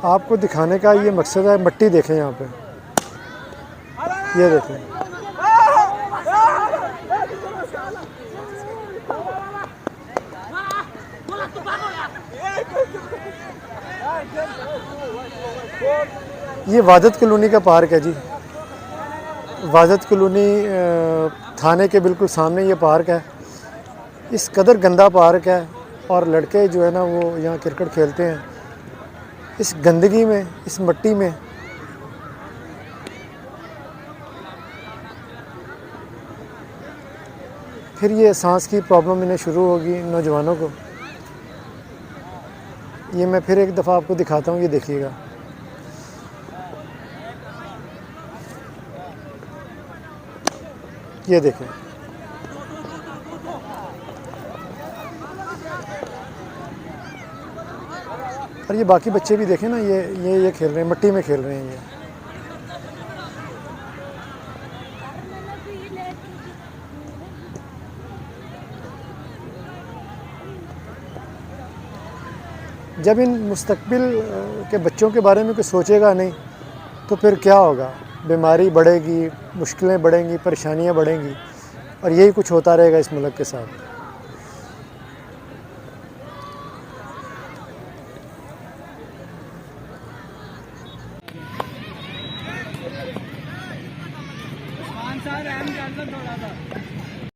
आपको दिखाने का ये मकसद है। मिट्टी देखें यहाँ पे, ये देखें। ये वादत कॉलोनी का पार्क है जी। वादत कॉलोनी थाने के बिल्कुल सामने ये पार्क है। इस कदर गंदा पार्क है और लड़के जो है ना वो यहाँ क्रिकेट खेलते हैं इस गंदगी में, इस मिट्टी में। फिर ये सांस की प्रॉब्लम इन्हें शुरू होगी नौजवानों को। ये मैं फिर एक दफ़ा आपको दिखाता हूँ, ये देखिएगा। ये देखें, और ये बाकी बच्चे भी देखें ना, ये खेल रहे हैं, मिट्टी में खेल रहे हैं ये। जब इन मुस्तकबिल के बच्चों के बारे में कुछ सोचेगा नहीं तो फिर क्या होगा? बीमारी बढ़ेगी, मुश्किलें बढ़ेंगी, परेशानियां बढ़ेंगी, और यही कुछ होता रहेगा इस मुल्क के साथ। थोड़ा सा